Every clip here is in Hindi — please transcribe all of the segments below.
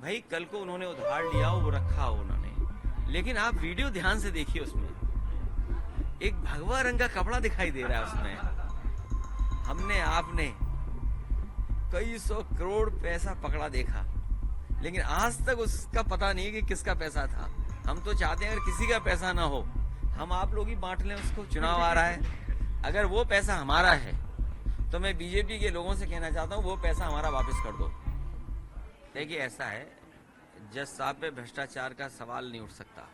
भाई कल को उन्होंने उधार लिया हो, वो रखा हो उन्होंने, लेकिन आप वीडियो ध्यान से देखिए, उसमें एक भगवा रंग का कपड़ा दिखाई दे रहा है उसमें। हमने आपने कई सौ करोड़ पैसा पकड़ा देखा, लेकिन आज तक उसका पता नहीं कि किसका पैसा था। हम तो चाहते हैं अगर किसी का पैसा ना हो, हम आप लोग ही बांट लें उसको। चुनाव आ रहा है, अगर वो पैसा हमारा है तो मैं बीजेपी के लोगों से कहना चाहता हूं वो पैसा हमारा वापस कर दो। देखिए ऐसा है, जज साहब पे भ्रष्टाचार का सवाल नहीं उठ सकता।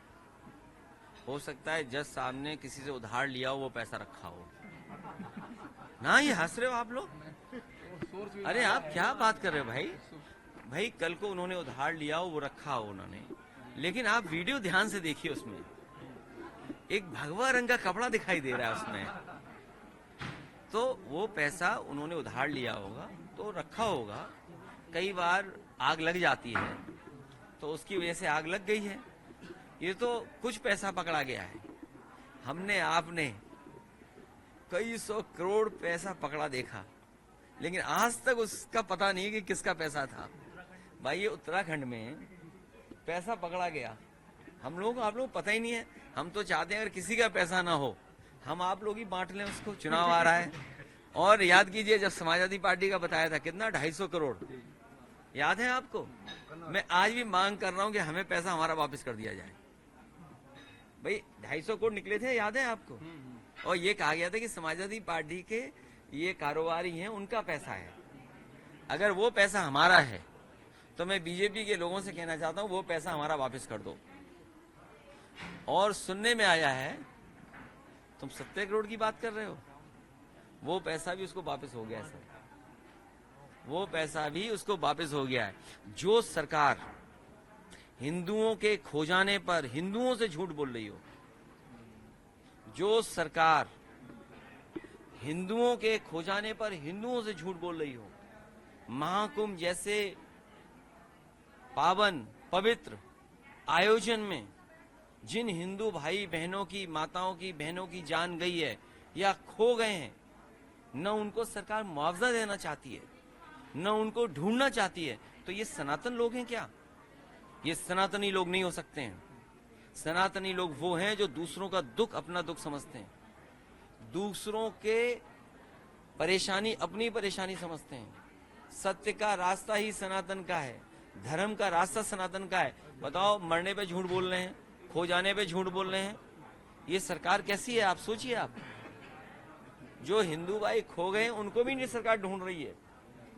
हो सकता है जज साहब ने किसी से उधार लिया हो, वो पैसा रखा हो ना। ये हंस रहे हो आप लोग, अरे आप क्या बात कर रहे हो भाई। भाई कल को उन्होंने उधार लिया हो, वो रखा हो उन्होंने, लेकिन आप वीडियो ध्यान से देखिए, उसमें एक भगवा रंग का कपड़ा दिखाई दे रहा है उसमें। तो वो पैसा उन्होंने उधार लिया होगा तो रखा होगा। कई बार आग लग जाती है तो उसकी वजह से आग लग गई है। ये तो कुछ पैसा पकड़ा गया है, हमने आपने कई सौ करोड़ पैसा पकड़ा देखा, लेकिन आज तक उसका पता नहीं कि किसका पैसा था। भाई ये उत्तराखंड में पैसा पकड़ा गया, हम लोग आप लोग पता ही नहीं है। हम तो चाहते हैं अगर किसी का पैसा ना हो, हम आप लोग ही बांट लें उसको। चुनाव आ रहा है, और याद कीजिए जब समाजवादी पार्टी का बताया था कितना 250 करोड़, याद है आपको। मैं आज भी मांग कर रहा हूं कि हमें पैसा हमारा वापस कर दिया जाए। भाई 250 करोड़ निकले थे, याद है आपको। और ये कहा गया था कि समाजवादी पार्टी के ये कारोबारी हैं, उनका पैसा है। अगर वो पैसा हमारा है तो मैं बीजेपी के लोगों से कहना चाहता हूं वो पैसा हमारा वापस कर दो। और सुनने में आया है तुम 70 करोड़ की बात कर रहे हो, वो पैसा भी उसको वापस हो गया है सर, वो पैसा भी उसको वापस हो गया है। जो सरकार हिंदुओं के खो जाने पर हिंदुओं से झूठ बोल रही हो, जो सरकार हिंदुओं के खो जाने पर हिंदुओं से झूठ बोल रही हो, महाकुंभ जैसे पावन पवित्र आयोजन में जिन हिंदू भाई बहनों की, माताओं की, बहनों की जान गई है या खो गए हैं, न उनको सरकार मुआवजा देना चाहती है, न उनको ढूंढना चाहती है, तो ये सनातन लोग हैं क्या? ये सनातनी लोग नहीं हो सकते हैं। सनातनी लोग वो हैं जो दूसरों का दुख अपना दुख समझते हैं, दूसरों के परेशानी अपनी परेशानी समझते हैं। सत्य का रास्ता ही सनातन का है, धर्म का रास्ता सनातन का है। बताओ, मरने पे झूठ बोल रहे हैं, खो जाने पे झूठ बोल रहे हैं, ये सरकार कैसी है आप सोचिए। आप जो हिंदू भाई खो गए उनको भी नहीं सरकार ढूंढ रही है,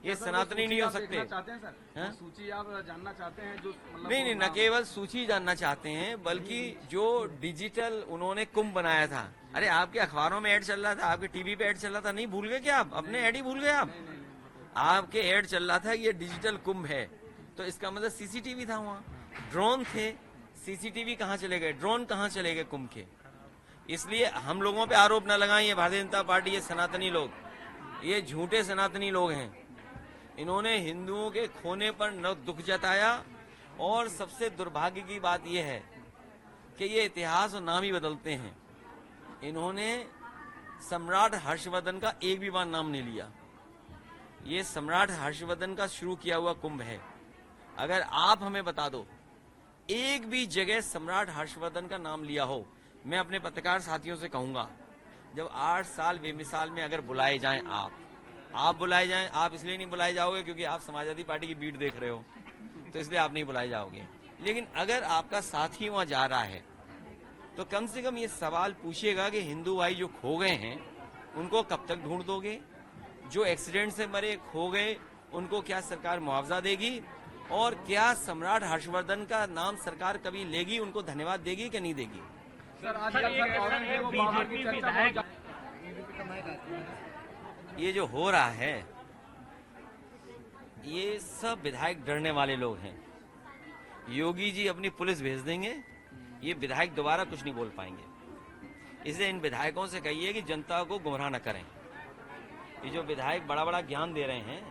ये सनातनी नहीं हो सकते। चाहते हैं सर, सूची आप जानना चाहते हैं जो मतलब नहीं, न केवल सूची जानना चाहते हैं, बल्कि जो डिजिटल उन्होंने कुंभ बनाया था। अरे आपके अखबारों में ऐड चल रहा था, आपके टीवी पे ऐड चल रहा था, नहीं भूल गए क्या आप? अपने ऐड ही भूल गए आप? आपके ऐड चल रहा था ये डिजिटल कुंभ है, तो इसका मतलब सीसीटीवी था वहाँ, ड्रोन थे। सीसीटीवी कहाँ चले गए, ड्रोन कहाँ चले गए कुंभ के? इसलिए हम लोगों पे आरोप न लगाएं, ये भारतीय जनता पार्टी, ये सनातनी लोग, ये झूठे सनातनी लोग हैं। इन्होंने हिंदुओं के खोने पर न दुख जताया, और सबसे दुर्भाग्य की बात यह है कि ये इतिहास और नाम ही बदलते हैं। इन्होंने सम्राट हर्षवर्धन का एक भी बार नाम नहीं लिया। ये सम्राट हर्षवर्धन का शुरू किया हुआ कुंभ है। अगर आप हमें बता दो एक भी जगह सम्राट हर्षवर्धन का नाम लिया हो, मैं अपने पत्रकार साथियों से कहूंगा, जब 8 साल बेमिसाल में अगर बुलाए जाएं, आप बुलाए जाएं, आप इसलिए नहीं बुलाए जाओगे क्योंकि आप समाजवादी पार्टी की बीट देख रहे हो, तो इसलिए आप नहीं बुलाए जाओगे। लेकिन अगर आपका साथी वहां जा रहा है तो कम से कम ये सवाल पूछिएगा कि हिंदू भाई जो खो गए हैं उनको कब तक ढूंढ दोगे? जो एक्सीडेंट से मरे, खो गए, उनको क्या सरकार मुआवजा देगी? और क्या सम्राट हर्षवर्धन का नाम सरकार कभी लेगी, उनको धन्यवाद देगी कि नहीं देगी? सर आज ये जो हो रहा है, ये सब विधायक डरने वाले लोग हैं। योगी जी अपनी पुलिस भेज देंगे, ये विधायक दोबारा कुछ नहीं बोल पाएंगे। इसलिए इन विधायकों से कहिए कि जनता को गुमराह न करें। ये जो विधायक बड़ा बड़ा ज्ञान दे रहे हैं,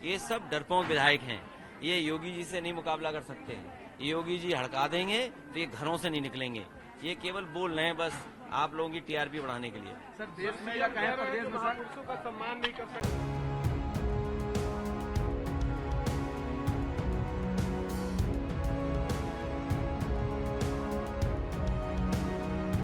ये सब डरपोक विधायक हैं, ये योगी जी से नहीं मुकाबला कर सकते। योगी जी हड़का देंगे तो ये घरों से नहीं निकलेंगे, ये केवल बोल रहे हैं बस आप लोगों की टीआरपी बढ़ाने के लिए। सर देश में या कहीं प्रदेश में सर का सम्मान नहीं कर सकते।